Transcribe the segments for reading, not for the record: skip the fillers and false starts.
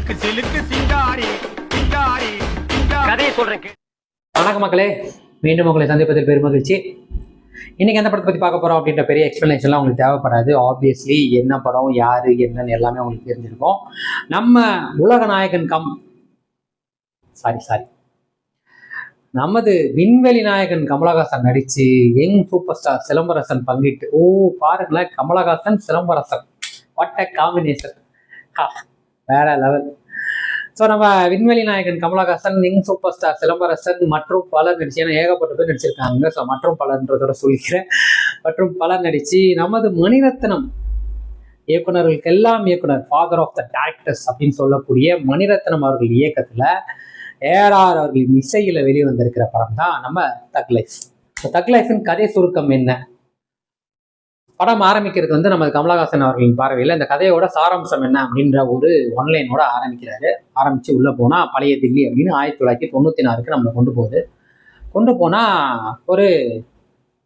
சிலுக்கு சிலுக்கு சிங்காரி சிங்காரி கதையை சொல்றேன். வணக்கம் மக்களே, மீண்டும் உங்களை சந்திப்பதில் பெருமகிழ்ச்சி. இன்னைக்கு எந்த படத்தை பற்றி பார்க்க போகிறோம் அப்படின்ற பெரிய எக்ஸ்பிளனேஷன்லாம் உங்களுக்கு தேவைப்படாது. ஆப்வியஸ்லி என்ன படம், யார், என்னன்னு எல்லாமே உங்களுக்கு தெரிஞ்சிருக்கும். நம்ம உலக நாயகன் நமது விண்வெளி நாயகன் கமலஹாசன் நடிச்சு யங் சூப்பர் ஸ்டார் சிலம்பரசன் பங்கிட்டு பாருங்களேன், Kamalahasan Silambarasan, what a combination, வேற லெவல். ஸோ நம்ம விண்வெளி நாயகன் Kamalahasan, young super star Silambarasan மற்றும் பலர் நடிச்சு, ஏன்னா ஏகப்பட்ட பேர் நடிச்சிருக்காங்க. ஸோ மற்றும் பலர்ன்றதோட சொல்லிக்கிறேன். மற்றும் பலர் நடிச்சு நமது மணிரத்னம் இயக்குநர்களுக்கெல்லாம் இயக்குனர், ஃபாதர் ஆஃப் த டைரக்டர்ஸ் அப்படின்னு சொல்லக்கூடிய மணிரத்னம் அவர்கள் இயக்கத்தில் ஏஆர் அவர்களின் இசையில் வெளியே வந்திருக்கிற படம் தான் நம்ம தக் லைஃப். தக் லைஃபின் கதை சுருக்கம் என்ன? படம் ஆரம்பிக்கிறது வந்து நம்ம கமலஹாசன் அவர்களின் பார்வையில் இந்த கதையோட சாராம்சம் என்ன அப்படின்ற ஒரு ஒன்லைனோட ஆரம்பிக்கிறாரு. ஆரம்பித்து உள்ளே போனால் பழைய தில்லி அப்படின்னு 1996 நம்மளை கொண்டு போனால்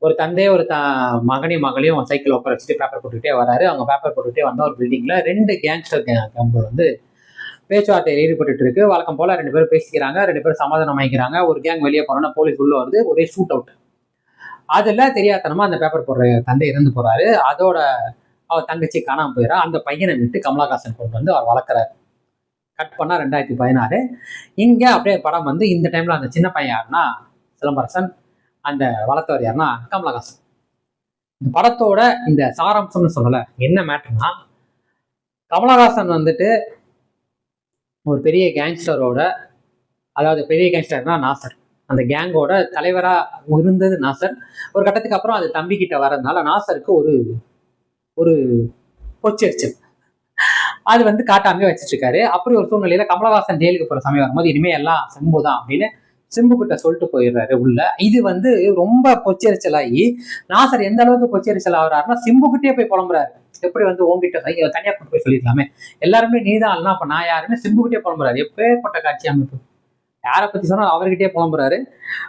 ஒரு தந்தையை மகளையும் சைக்கிள் உட்கார வச்சுட்டு பேப்பர் போட்டுக்கிட்டே வராரு. அவங்க பேப்பர் போட்டுக்கிட்டே வந்தால் ஒரு பில்டிங்கில் 2 கேங்ஸ்டர் கேம்பு வந்து பேச்சுவார்த்தையில் ஈடுபட்டு இருக்கு. வழக்கம் போல் 2 பேரும் பேசிக்கிறாங்க, 2 பேரும் சமாதானம் ஆகிக்கிறாங்க. ஒரு கேங் வெளியே போனோன்னா போலீஸ் உள்ள வருது, ஒரே ஷூட் அவுட். அதில் தெரியாதனமா அந்த பேப்பர் போடுற தந்தை இறந்து போறாரு. அதோட அவர் தங்கச்சி காணாமல் போயிடறா. அந்த பையனை விட்டு கமலஹாசன் கொண்டு வந்து அவர் வளர்க்குறாரு. கட் பண்ணா 2016. இங்கே அப்படியே படம் வந்து இந்த டைம்ல அந்த சின்ன பையன் யாருன்னா சிலம்பரசன், அந்த வளர்த்தவர் யாருன்னா கமலஹாசன். இந்த படத்தோட இந்த சாராம்சம்னு சொல்லலை, என்ன மேட்டர்னா கமலஹாசன் வந்துட்டு ஒரு பெரிய கேங்ஸ்டரோட, அதாவது பெரிய கேங்ஸ்டர்னா நாசர், அந்த கேங்கோட தலைவராக இருந்தது நாசர். ஒரு கட்டத்துக்கு அப்புறம் அது தம்பிக்கிட்ட வரதுனால நாசருக்கு ஒரு பொச்சரிச்சல் அது வந்து காட்டாமே வச்சுட்டு இருக்காரு. அப்படி ஒரு சூழ்நிலையில கமலஹாசன் ஜெயிலுக்கு போகிற சமயம் வரும்போது இனிமேல் எல்லாம் சிம்பு தான் அப்படின்னு சிம்புக்கிட்ட சொல்லிட்டு போயிடுறாரு உள்ள. இது வந்து ரொம்ப பொச்சரிச்சலாகி நாசர் எந்த அளவுக்கு பொச்சரிச்சல் ஆகுறாருன்னா சிம்புக்கிட்டே போய் புலம்புறாரு. எப்படி வந்து உங்ககிட்ட தனியாக கொண்டு போய் சொல்லிடலாமே, எல்லாருமே நீதான் இல்லைன்னா அப்போ நான் யாருன்னு சிம்புக்கிட்டே புலம்புறாரு. எப்பேற்பட்ட காட்சி அமைப்பு! யாரை பற்றி சொன்னால் அவர்கிட்டே புலம்புறாரு.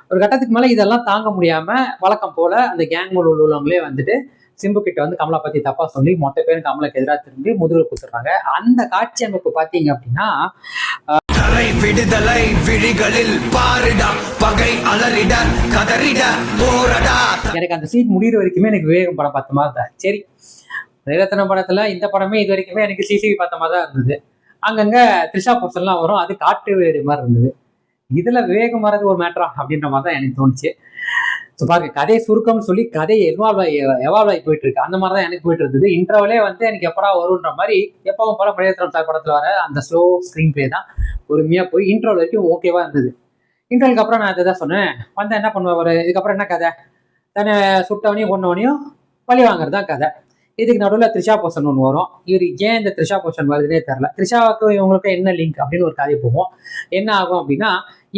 ஒரு கட்டத்துக்கு மேலே இதெல்லாம் தாங்க முடியாமல் வழக்கம் போல் அந்த கேங் உள்ளவங்களே வந்துட்டு சிம்பு கிட்ட வந்து கமலா பற்றி தப்பாக சொல்லி மொத்த பேரும் கமலுக்கு எதிராக திரும்பி முதுகில் கொடுத்துட்றாங்க. அந்த காட்சி அமைப்பு பார்த்தீங்க அப்படின்னா விடுதலை விழிகளில் பாரிட பகை அலறிட கதறிட போரடா. எனக்கு அந்த சீட் முடிகிற வரைக்குமே எனக்கு விவேகம் படம் பார்த்த மாதிரி தான். சரி, மணிரத்னம் படத்தில் இந்த படமே இது வரைக்குமே எனக்கு சிசிவி பார்த்த மாதிரி தான் இருந்தது. அங்கங்கே த்ரிஷா போர்ஷன்லாம் வரும், அது காட்டு வேறு மாதிரி இருந்தது. இதில் விவேகம் வர்றது ஒரு மேட்டரா அப்படின்ற மாதிரி தான் எனக்கு தோணுச்சு. ஸோ பாருங்க, கதையை சுருக்கம்னு சொல்லி கதையை எவால்வ் ஆகி போயிட்டு இருக்கு. அந்த மாதிரி தான் எனக்கு போயிட்டு இருந்தது. இன்ட்ரோவிலே வந்து எனக்கு எப்படா வரும்ன்ற மாதிரி எப்பவும் போல மணிரத்னம் சார் படத்தில் வர அந்த ஸ்லோ ஸ்க்ரீன் பிளே தான் பொறுமையாக போய் இன்ட்ரோ வரைக்கும் ஓகேவா இருந்தது. இன்ட்ரோலுக்கு அப்புறம் நான் அதை தான் சொன்னேன், வந்தால் என்ன பண்ணுவேன், இதுக்கப்புறம் என்ன கதை, தானே சுட்டவனையும் கொண்டவனையும் பழி வாங்குறது தான் கதை. இதுக்கு நடுவில் த்ரிஷா போர்ஷன் ஒன்று வரும். இவர் ஏன் இந்த த்ரிஷா போர்ஷன் வருதுன்னே தெரில. த்ரிஷாவுக்கும் இவங்களுக்கும் என்ன லிங்க் அப்படின்னு ஒரு கதை போகும். என்ன ஆகும் அப்படின்னா,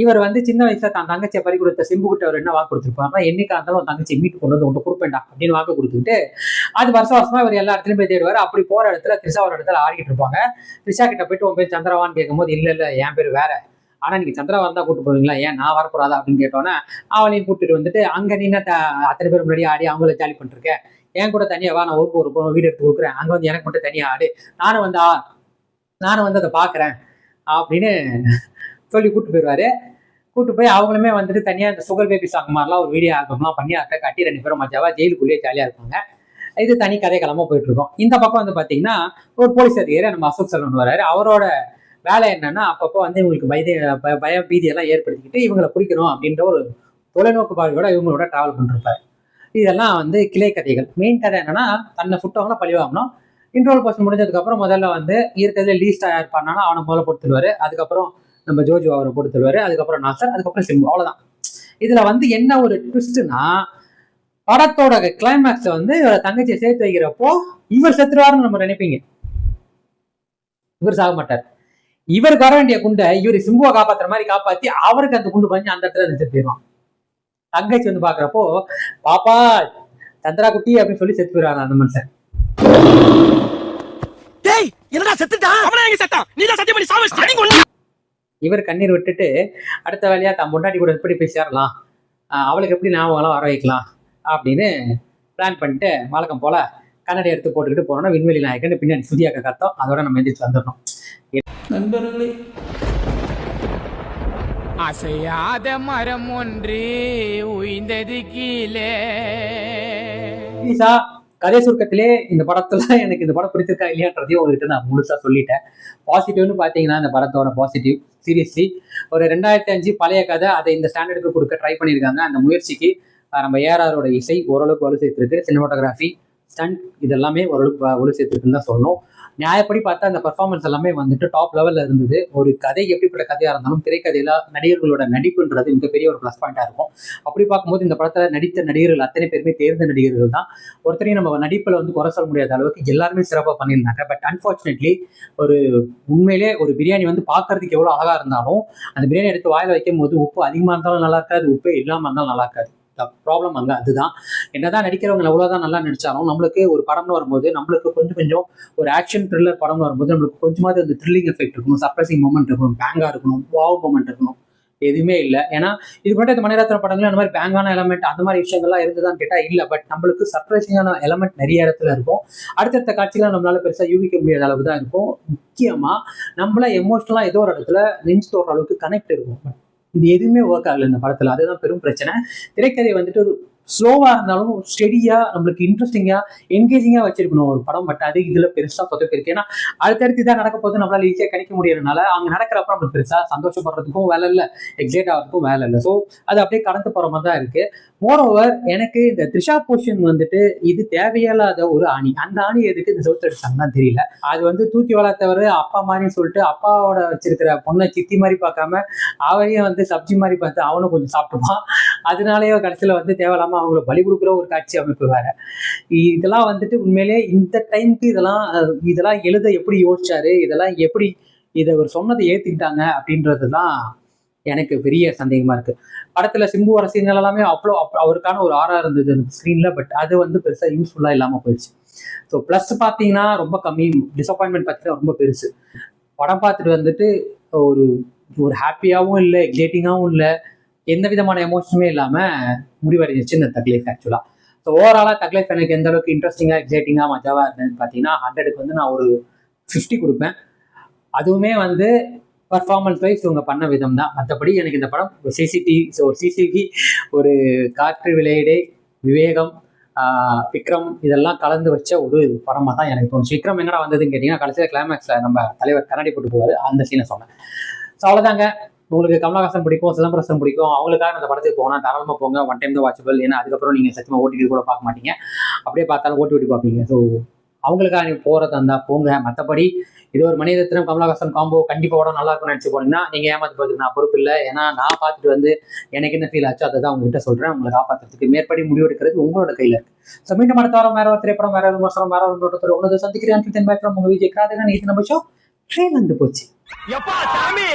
இவர் வந்து சின்ன வயசுல தான் தங்கச்சியை பறி கொடுத்த சிம்புக்கிட்ட அவர் என்ன வாக்கு கொடுத்துருப்பாருன்னா, என்னைக்கா இருந்தாலும் தங்கச்சி மீட்டு கொண்டு வந்து உன்ட்டு கொடுப்பேன்டா அப்படின்னு வாக்கு கொடுத்துக்கிட்டு அது வருஷமா இவர் எல்லா இடத்துலையும் போய் தேடுவார். அப்படி போகிற இடத்துல த்ரிஷா ஒரு இடத்துல ஆடிக்கிட்டு இருப்பாங்க. த்ரிஷா கிட்ட போயிட்டு உன் பேர் சந்திரவான்னு கேட்கும்போது இல்லை என் பேர் வேற, ஆனால் நீங்கள் சந்திரவான் தான் கூப்பிட்டு போவீங்களா, ஏன் நான் வரக்கூடாதா அப்படின்னு கேட்டோன்னே அவளையும் கூப்பிட்டு வந்துட்டு அங்கே நீ அத்தனை பேர் முன்னாடி ஆடி அவங்கள ஜாலி பண்ணிருக்கேன், என் கூட தனியாக வா, நான் ஒரு வீடு எடுத்து கொடுக்குறேன், அங்கே வந்து எனக்கு மட்டும் தனியாக ஆடு, நானும் வந்து அதை பார்க்குறேன் அப்படின்னு சொல்லி கூப்பிட்டு போயிடுவாரு. கூப்பிட்டு போய் அவங்களுமே வந்துட்டு தனியாக இந்த சுகர் பேபி சாங் மாதிரிலாம் ஒரு வீடியோ ஆல்பம்லாம் பண்ணி அதை கட்டி 2 பேரும் மஜாவா ஜெயிலுக்குள்ளேயே ஜாலியாக இருப்பாங்க. இது தனி கதை கிளம்ப போயிட்டு இருக்கோம். இந்த பக்கம் வந்து பார்த்தீங்கன்னா ஒரு போலீஸ் அதிகாரி நம்ம அசோக் செல்வன் வராரு. அவரோட வேலை என்னன்னா, அப்பப்போ வந்து இவங்களுக்கு பயம் பீதியெல்லாம் ஏற்படுத்திக்கிட்டு இவங்களை பிடிக்கணும் அப்படின்ற ஒரு தொலைநோக்கு பார்வையோட இவங்களோட டிராவல் பண்ணிருப்பாரு. இதெல்லாம் வந்து கிளை கதைகள். மெயின் கதை என்னன்னா, தன்னை சுட்டவங்கள பழி வாங்கணும். இன்ட்ரோல் போர்ஷன் முடிஞ்சதுக்கப்புறம் முதல்ல வந்து இருக்கிறதுல லீஸ்ட் யார் பண்ணாலும் அவனை முதல்ல போட்டுருவாரு. அதுக்கப்புறம் நம்ம ஜோஜோ அவரை போட்டுருவாரு. அதுக்கப்புறம் நாசர், அதுக்கப்புறம் சிம்பு. அவ்வளோதான். இதுல வந்து என்ன ஒரு ட்விஸ்ட்னா, படத்தோட கிளைமேக்ஸ் வந்து இவரை தங்கச்சியை சேர்த்து வைக்கிறப்போ இவர் செத்துருவாருன்னு நம்ம நினைப்பீங்க. இவர் சாக மாட்டார். இவருக்கு வர வேண்டிய குண்டை இவர் சிம்புவை காப்பாத்துற மாதிரி காப்பாத்தி அவருக்கு அந்த குண்டு பண்ணி அந்த இடத்துல செத்து போயிடுவான். தங்கச்சி வந்து பாக்குறப்போ பாப்பா சந்திரா குட்டி அப்படின்னு சொல்லி செத்து போயிடுவாங்க அந்த மனுஷன். இவர் கண்ணீர் விட்டுட்டு அடுத்த வேலையா தன் முன்னாடி கூட எப்படி போய் சேரலாம், அவளுக்கு எப்படி ஞாபகம்லாம் வர வைக்கலாம் அப்படின்னு பிளான் பண்ணிட்டு வழக்கம் போல கண்ணாடி எடுத்து போட்டுக்கிட்டு போனோம்னா விண்வெளி நாயக்கன் பின்னாடி சுதியாக்க கத்தம். அதோட நம்ம எந்திரிச்சு வந்துடணும். நண்பர்களே, அசையாத மரம் ஒன்று உய்ந்தது கீழே. ப்ளீஸா கதை சுருக்கத்திலே இந்த படத்துல எனக்கு இந்த படம் பிடிச்சிருக்கா இல்லையான்றதையும் உங்ககிட்ட நான் முழுசா சொல்லிட்டேன். பாசிட்டிவ்னு பார்த்தீங்கன்னா இந்த படத்தோட பாசிட்டிவ் சீரியஸ்லி ஒரு 2005 பழைய கதை அதை இந்த ஸ்டாண்டர்டுக்கு கொடுக்க ட்ரை பண்ணியிருக்காங்க. அந்த முயற்சிக்கு நம்ம ஏஆரோட இசை ஓரளவுக்கு வலு சேர்த்துருக்கு, சினிமாட்டோகிராஃபி ஸ்டண்ட் இதெல்லாமே ஓரளவுக்கு வலு சேர்த்துருக்குன்னு தான் சொல்லணும். நியாயப்படி பார்த்தா அந்த பர்ஃபார்மன்ஸ் எல்லாமே வந்துட்டு டாப் லெவலில் இருந்தது. ஒரு கதை எப்படிப்பட்ட கதையாக இருந்தாலும் திரைக்கதையில் நடிகர்களோட நடிப்புன்றது மிகப்பெரிய ஒரு ப்ளஸ் பாயிண்டாக இருக்கும். அப்படி பார்க்கும்போது இந்த படத்தில் நடித்த நடிகர்கள் அத்தனை பேருமே தேர்ந்த நடிகர்கள் தான். ஒருத்தரையும் நம்ம நடிப்பில் வந்து குறை சொல்ல முடியாத அளவுக்கு எல்லாருமே சிறப்பாக பண்ணியிருந்தாங்க. பட் அன்ஃபார்ச்சுனேட்லி ஒரு உண்மையிலே ஒரு பிரியாணி வந்து பார்க்கறதுக்கு எவ்வளோ அழகாக இருந்தாலும் அந்த பிரியாணி எடுத்து வாயில் வைக்கும் போது உப்பு அதிகமாக இருந்தாலும் நல்லா இருக்காது, உப்பே இல்லாமல் இருந்தாலும் நல்லா இருக்காது. ப்ராப்ளம் அங்கே அதுதான். என்னதான் நடிக்கிறவங்க எவ்வளோதான் நல்லா நடிச்சாலும் நம்மளுக்கு ஒரு படம்னு வரும்போது நம்மளுக்கு கொஞ்சம் ஒரு ஆக்ஷன் த்ரில்லர் படம்னு வரும்போது நம்மளுக்கு கொஞ்சமாவது அந்த த்ரில்லிங் எஃபெக்ட் இருக்கணும், சர்ப்ரைசிங் மூமெண்ட் இருக்கணும், பேங்காக இருக்கணும், வாவ் மூமெண்ட் இருக்கணும். எதுவுமே இல்லை. ஏன்னா இது மட்டும் இந்த மணிரத்ன படங்கள் அந்த மாதிரி பேங்கான எலமெண்ட் அந்த மாதிரி விஷயங்கள்லாம் இருந்துதான் கேட்டால் இல்லை. பட் நம்மளுக்கு சர்ப்ரைசிங்கான எலமெண்ட் நிறைய இடத்துல இருக்கும். அடுத்தடுத்த காட்சிகளை நம்மளால பெருசாக யூகிக்க முடியாத அளவு தான் இருக்கும். முக்கியமாக நம்மள எமோஷனலாக ஏதோ ஒரு இடத்துல நெஞ்சு தோற அளவுக்கு கனெக்ட் இருக்கும். இது எதுவுமே ஒர்க் ஆகல இந்த படத்துல. அதுதான் பெரும் பிரச்சனை. திரைக்கதை வந்துட்டு ஒரு ஸ்லோவா இருந்தாலும் ஸ்டெடியா நம்மளுக்கு இன்ட்ரெஸ்டிங்கா என்கேஜிங்கா வச்சிருக்கணும் ஒரு படம். பட் அது இதுல பெருசா சொதப்பிருக்கு. ஏன்னா அடுத்தடுத்து இதான் நடக்க போது நம்மளால ஈஸியா கிடைக்க முடியறதுனால அங்க நடக்கிறப்ப நம்மளுக்கு பெருசா சந்தோஷப்படுறதுக்கும் வேலை இல்லை, எக்ஸைட் ஆகிறதுக்கும் வேலை இல்லை. ஸோ அது அப்படியே கடந்து போற மாதிரி தான் இருக்கு. மோரோவர் எனக்கு இந்த த்ரிஷா போர்ஷன் வந்துட்டு இது தேவையில்லாத ஒரு ஆணி. அந்த ஆணி எதுக்கு இந்த சவுத் அடிச்சாங்க தான் தெரியல. அது வந்து தூக்கி வளர்த்தவர் அப்பா மாதிரின்னு சொல்லிட்டு அப்பாவோட வச்சிருக்கிற பொண்ணை சித்தி மாதிரி பார்க்காம அவரையும் வந்து சப்ஜி மாதிரி பார்த்து அவனும் கொஞ்சம் சாப்பிட்டுப்பான். அதனாலேயே கடைசியில் வந்து தேவையில்லாம அவங்கள பலி கொடுக்குற ஒரு காட்சி அமைப்பு வேற. இதெல்லாம் வந்துட்டு உண்மையிலே இந்த டைமுக்கு இதெல்லாம் எழுத எப்படி யோசிச்சாரு, இதெல்லாம் எப்படி இதை ஒரு சொன்னதை ஏத்துக்கிட்டாங்க அப்படின்றது தான் எனக்கு பெரிய சந்தேகமா இருக்கு. படத்துல சிம்பு வர சீன்கள் எல்லாமே அவ்வளோ அவருக்கான ஒரு ஆரா இருந்தது அந்த ஸ்க்ரீன்ல. பட் அது வந்து பெருசா யூஸ்ஃபுல்லா இல்லாம போயிடுச்சு. ஸோ ப்ளஸ் பார்த்தீங்கன்னா ரொம்ப கம்மி, டிசப்பாயின்மெண்ட் பார்த்தீங்கன்னா ரொம்ப பெருசு. படம் பார்த்துட்டு வந்துட்டு ஒரு ஒரு ஹாப்பியாகவும் இல்லை, எக்ஸைட்டிங்காகவும் இல்லை, எந்த விதமான எமோஷனுமே இல்லாமல் முடிவடைஞ்சிச்சு இந்த தக் லைஃப் ஆக்சுவலாக. ஸோ ஓவராலாக தக் லைஃப் எனக்கு எந்த அளவுக்கு இன்ட்ரெஸ்டிங்காக எக்ஸைட்டிங்காக மஜாவாக இருந்ததுன்னு பார்த்தீங்கன்னா 100க்கு வந்து நான் ஒரு 50 கொடுப்பேன். அதுவுமே வந்து பர்ஃபார்மன்ஸ் வைஸ் இவங்க பண்ண விதம் தான். மற்றபடி எனக்கு இந்த படம் ஒரு சிசிவி ஒரு காற்று விளையாடே விவேகம் விக்ரம் இதெல்லாம் கலந்து வச்ச ஒரு படமாக தான் எனக்கு தோணுச்சு. விக்ரம் எங்கடா வந்ததுன்னு கேட்டிங்கன்னா கடைசியில் கிளைமேக்ஸில் நம்ம தலைவர் கண்ணாடி போட்டு போவார், அந்த சீனை சொன்னேன். ஸோ அவ்வளோதாங்க. உங்களுக்கு கமலஹாசன் பிடிக்கும், சிலம்பரசன் பிடிக்கும், அவங்களுக்காக அந்த படத்துக்கு போனால் தாராளமாக போங்க. ஒன் டைம் தான் வாட்சபிள். ஏன்னா அதுக்கப்புறம் நீங்கள் சத்தியமாக ஓடிடி கூட பார்க்க மாட்டீங்க, அப்படியே பார்த்தாலும் ஓட்டி பார்ப்பீங்க. ஸோ அவங்களுக்காக நீங்கள் போகிறதா இருந்தால் போங்க. மற்றபடி இது ஒரு மணிரத்னம் கமலஹாசன் காம்போ கண்டிப்பாக படம் நல்லா இருக்கும்னு நினச்சி போனீங்கன்னா நீங்கள் ஏமாற்றி போகிறதுக்கு நான் பொறுப்பு இல்லை. ஏன்னா நான் பார்த்துட்டு வந்து எனக்கு என்ன ஃபீல் ஆச்சோ அதை தான் உங்ககிட்ட சொல்கிறேன். உங்களை காப்பாற்றுறதுக்கு மேற்படி முடிவெடுக்கிறது உங்களோட கையில் இருக்குது. ஸோ மீண்டும் அடுத்த வாரம் வேற ஒரு திரைப்படம், வேற ஒரு விமர்சனம், வேற ஒரு தோட்டத்தில் உனது சந்திக்கிறேன். உங்கள் விஜய் கிராதகன். இது நம்ம ஷோ ட்ரெயின் வந்து போச்சு. எப்பா சாமி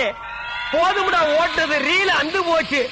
போதும்டா ஓட்டுறது ரீல் அந்து போச்சு.